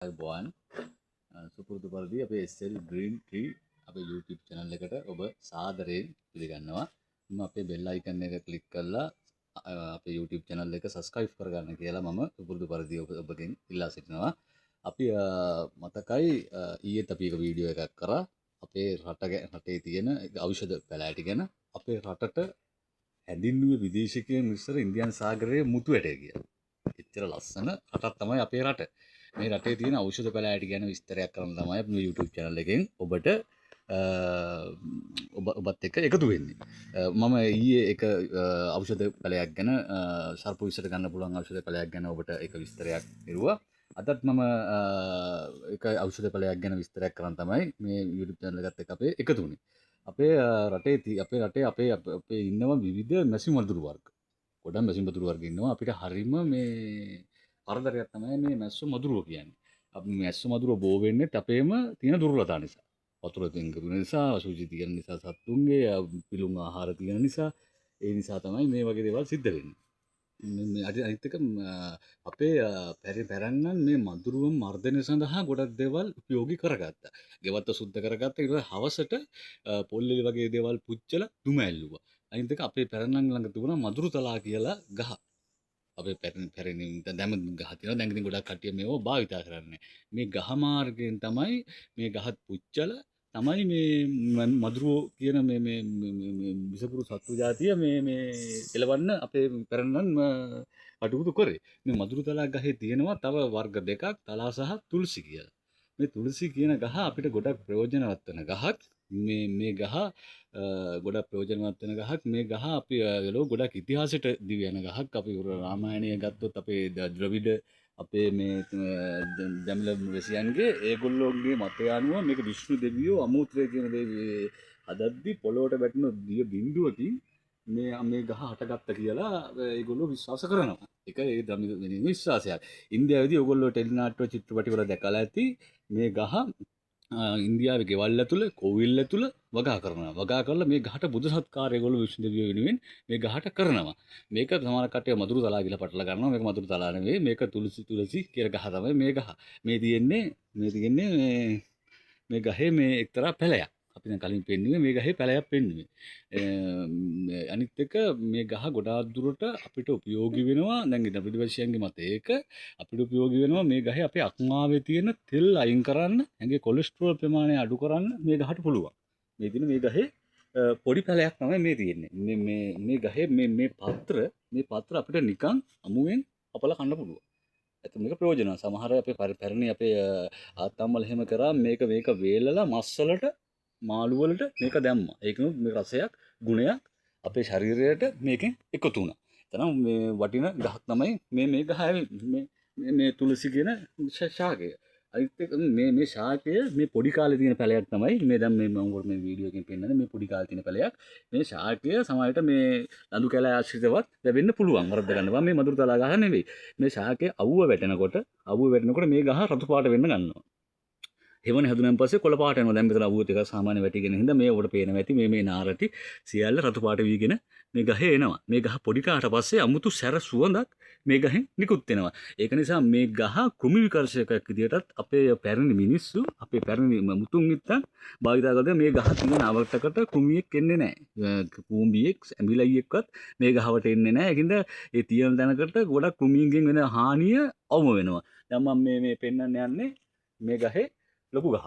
අයිබෝන් සුපුරුදු පරිදි අපේ SL Green Tea අපේ YouTube channel එකට ඔබ සාදරයෙන් පිළිගන්නවා. මම අපේ bell icon එක click කරලා අපේ YouTube channel එක subscribe කරගන්න කියලා මම සුපුරුදු පරිදි ඔබගෙන් ඉල්ලා සිටිනවා. අපි මතකයි ඊයේත් අපි එක වීඩියෝ එකක් කරා අපේ රටේ තියෙන ඖෂධ පැලෑටි ගැන. අපේ රටට හැඳින්වුවේ විදේශිකයන් ඉස්සර ඉන්දියානු සාගරයේ මුතු ඇටය කියලා. එච්චර ලස්සන රටක් තමයි අපේ රට. මේ රටේ තියෙන ඖෂධ පැලෑටි ගැන විස්තරයක් කරන්න තමයි අපි මේ YouTube channel එකෙන් ඔබට ඔබත් එක්ක එකතු වෙන්නේ. මම ඊයේ එක ඖෂධ පැලයක් ගැන සර්ප විසට ගන්න පුළුවන් ඖෂධ පැලයක් ගැන ඔබට එක විස්තරයක් දෙරුවා. අදත් මම එක ඖෂධ පැලයක් ගැන විස්තරයක් කරන්න තමයි මේ YouTube channel එකත් එක්ක අපේ එකතු වුනේ. අපේ රටේ අපේ ඉන්නවා විවිධ මැසි මදුරු වර්ග. ගොඩක් මැසි මදුරු වර්ග ඉන්නවා. අපිට හරීම මේ කරදරයක් තමයි මේ මැස්සු මදුරුව කියන්නේ. අපි මැස්සු මදුරුව බෝ වෙන්නේ අපේම තියෙන දුර්වලතා නිසා. වතුර තින්කපු නිසා, අශුචි තියෙන නිසා, සත්තුන්ගේ පිළුම් ආහාර තියෙන නිසා, ඒ නිසා තමයි මේ වගේ දේවල් සිද්ධ වෙන්නේ. අනිත් එක අපේ පැරණන් මේ මදුරුව මර්ධනය සඳහා ගොඩක් දේවල් උපයෝගී කරගත්තා. ගෙවත්ත සුද්ධ කරගත්තා. ඊට පස්සේ හවසට පොල්ලෙලි වගේ දේවල් පුච්චලා දුම ඇල්ලුවා. අනිත් එක අපේ පැරණන් ළඟ තිබුණා මදුරු තලා කියලා ගහ. අපේ පැරණි දැම ගහ තියෙනවා. දැන් ඉතින් ගොඩක් කට්ටිය මේව භාවිතා කරන්නේ. මේ ගහ මාර්ගයෙන් තමයි මේ ගහත් පුච්චලා තමයි මේ මදුරුවෝ කියන මේ විසපුරු සත්තු జాතිය මේ එලවන්න අපේ පැරණන් කටයුතු කරේ. මේ මදුරු තලා ගහේ තියෙනවා තව වර්ග දෙකක්, තලා සහ තුල්සි කියලා. මේ තුල්සි කියන ගහ අපිට ගොඩක් ප්‍රයෝජනවත් වෙන ගහක්. මේ ගහ ගොඩක් ප්‍රයෝජනවත් වෙන ගහක්. මේ ගහ අපි ගොඩක් ඉතිහාසයට දිවි යන ගහක්. අපි රාමායනය ගත්තොත් අපේ ද්‍රවිඩ අපේ මේ දමිළ වැසියන්ගේ ඒගොල්ලෝගේ මතය අනුව මේක විෂ්ණු දෙවියෝ අමූත්‍රය කියන දේ හදද්දි පොළොවට වැටෙන දිය බිඳුවකින් මේ ගහ හටගත්ත කියලා ඒගොල්ලෝ විශ්වාස කරනවා. ඒක ඒ දමිළ විශ්වාසයක්. ඉන්දියාවේදී ඕගොල්ලෝ ටෙලිනාට්‍ය චිත්‍රපටි වල දැකලා ඇති මේ ගහ ඉන්දියාවේ ගෙවල් ඇතුළේ කෝවිල් ඇතුළේ වගා කරනවා. වගා කරලා මේ ගහට බුදු සත්කාරය ඒගොල්ලෝ විෂ්ණු දෙවියෝ වෙනුවෙන් මේ ගහට කරනවා. මේක සමහර කට්ටිය මදුරු තලා කියලා පටලලා ගන්නවා. මේක මදුරු තලා නෙවෙයි. මේක තුලසි කියලා ගහ තමයි මේ ගහ. මේ තියෙන්නේ මේ ගහේ මේ එක්තරා පැලයක්. අපි දැන් කලින් පෙන්නුවේ මේ ගහේ පැලයක් පෙන්නුවේ. අනිත් එක මේ ගහ ගොඩාක් දුරට අපිට උපයෝගී වෙනවා. දැන් ඉතින් පිටිපස්සෙන්ගේ මත ඒක අපිට උපයෝගී වෙනවා මේ ගහේ අපේ අක්මාවේ තියෙන තෙල් අයින් කරන්න, ඇඟේ කොලෙස්ටරෝල් ප්‍රමාණය අඩු කරන්න මේ ගහට පුළුවන්. මේ ගහේ පොඩි පැලයක් තමයි මේ තියෙන්නේ. මේ ගහේ මේ පත්‍ර අපිට නිකන් අමුවෙන් අපලා කන්න පුළුවන්. ඇත්ත මේක ප්‍රයෝජනවත්. සමහර අපේ පැරණි අපේ ආත්තම්මල එහෙම කරා මේක වේලලා මස් වලට මාළු වලට මේක දැම්මා. ඒකනොත් මේ රසයක් ගුණයක් අපේ ශරීරයට මේකෙන් එකතු වුණා. එතනම් මේ වටින ගහක් තමයි මේ ගහ මේ තුලසි කියන ශාකය. අනිත් එක මේ ශාකය මේ පොඩි කාලේ තියෙන පැලයක් තමයි මේ දැන් මේ මම මේ වීඩියෝ එකෙන් පෙන්නන්නේ මේ පොඩි කාලේ තියෙන පැලයක්. මේ ශාකය සමහරවිට මේ ලඳු කැලෑ ආශ්‍රිතවත් ලැබෙන්න පුළුවන්. වරද්ද ගන්නවා මේ මදුරු තලා ගහ නෙවෙයි. මේ ශාකය අවුව වැටෙනකොට මේ ගහ රතු පාට වෙන්න ගන්නවා. හෙවන හැදුනන් පස්සේ කොළ පාට යනවා. දැන් මෙතන අවුව ටික සාමාන්‍ය වැටිගෙන හින්දා මේ උඩ පේනවා ඇති මේ නාරටි සියල්ල රතු පාට වීගෙන මේ ගහේ එනවා. මේ ගහ පොඩි කාට පස්සේ අමුතු සැර සුවඳක් මේ ගහෙන් නිකුත් වෙනවා. ඒක නිසා මේ ගහ කෘමි විකර්ෂකයක් විදියටත් අපේ පැරණි මිනිස්සු අපේ පැරණි මුතුන් මිත්තන් භාවිතා කරලා මේ ගහ තියෙන අවටකට කෘමියෙක් එන්නේ නැහැ. කූඹියෙක් ඇඹිලයියෙක්වත් මේ ගහවට එන්නේ නැහැ. ඒකින්ද ඒ තියෙන තැනකට ගොඩක් කෘමියන්ගෙන් වෙන හානිය අවම වෙනවා. දැන් මම මේ පෙන්වන්න යන්නේ මේ ගහේ ලොකු ගහ.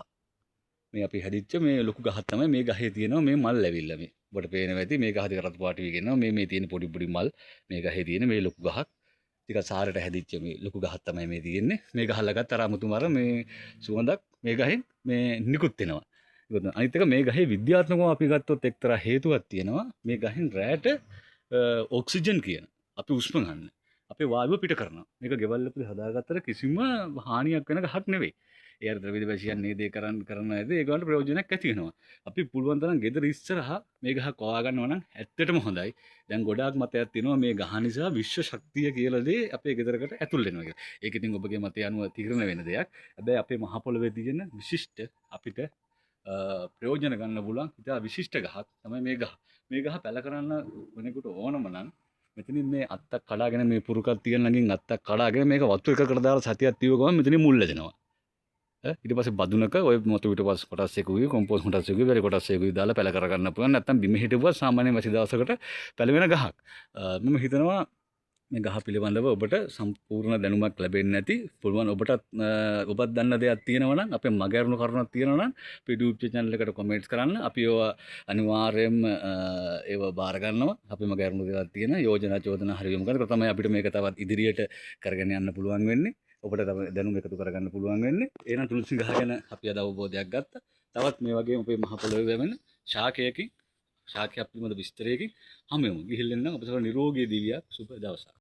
මේ අපි හැදිච්ච මේ ලොකු ගහක් තමයි මේ ගහේ තියෙනවා මේ මල් ඇවිල්ලා මේ. ඔබට පේනවා ඇති මේ ගහ දෙක රතු පාට වීගෙනවා. මේ තියෙන පොඩි මල් මේ ගහේ තියෙන මේ ලොකු ගහක්. ටික සාරට හැදිච්ච මේ ලොකු ගහක් තමයි මේ තියෙන්නේ. මේ ගහ ළඟත් අර අමුතුමර මේ සුවඳක් මේ ගහෙන් මේ නිකුත් වෙනවා. අනිත් එක මේ ගහේ විද්‍යාත්මකව අපි ගත්තොත් එක්තරා හේතුවක් තියෙනවා. මේ ගහෙන් රැට ඔක්සිජන් කියන අපි උෂ්ම ගන්න. අපේ වායුව පිට කරනවා. මේක ගෙවල් වල හදාගත්තට කිසිම හානියක් වෙන ගහක් නෙවෙයි. ඒ අර ද්‍රවිඩ වැසියන් මේ දේ කරන ඇද ඒගොල්ලන්ට ප්‍රයෝජනයක් ඇති වෙනවා. අපි පුළුවන් තරම් ගෙදර ඉස්සරහා මේ ගහ කවා ගන්නවා නම් ඇත්තටම හොඳයි. දැන් ගොඩාක් මතයක් තියෙනවා මේ ගහ නිසා විශ්ව ශක්තිය කියලා දේ අපේ ගෙදරකට ඇතුල් වෙනවා කියලා. ඒක ඉතින් ඔබගේ මතය අනුව තීරණය වෙන දෙයක්. හැබැයි අපේ මහ පොළොවේ තියෙන විශිෂ්ට අපිට ප්‍රයෝජන ගන්න පුළුවන් ඉතා විශිෂ්ට ගහක් තමයි මේ ගහ. මේ ගහ පැල කරන්න වෙනෙකුට ඕනම නම් මෙතනින් මේ අත්තක් කඩාගෙන මේ පුරුකක් තියෙන ළඟින් අත්තක් කඩාගෙන මේක වතු එකකට දාලා සතියක් තියව ගමන් මෙතනින් මුල් ලැදෙනවා. ඊට පස්සේ බදුනක ඔය මොතු ඊට පස්සේ කොටස් එකකුයි කොම්පෝස්ට් කොටස් එකකුයි වැලි කොටස් එකකුයි දාලා පැල කරගන්න පුළුවන්. නැත්නම් බිම හිටවුවා සාමාන්‍ය වැසි දවසකට පැලවෙන ගහක්. මම හිතනවා මේ ගහ පිළිබඳව ඔබට සම්පූර්ණ දැනුමක් ලැබෙන්නේ නැති පුළුවන් ඔබට ඔබත් දන්න දෙයක් තියෙනවා නම් අපේ මගහැරුණු කරුණක් තියෙනවා නම් අපේ YouTube channel එකට comments කරන්න. අපි ඒවා අනිවාර්යයෙන්ම ඒවා බාර ගන්නවා. අපේ මගහැරුණු දේවල් තියෙන යෝජනා චෝදනා හරි යොමු කරලා තමයි අපිට මේක තවත් ඉදිරියට කරගෙන යන්න පුළුවන් වෙන්නේ. ඔබට තව දැනුම එකතු කරගන්න පුළුවන් වෙන්නේ. එහෙනම් තුලසි ගහ ගැන අපි අද අවබෝධයක් ගත්තා. තවත් මේ වගේම අපේ මහ පොළොවේ වැවෙන ශාකයක් පිළිබඳ විස්තරයකින් හමු වෙමු. ගිහිල්ලා නම් අපට නිරෝගී දිවියක් සුබ දවසක්.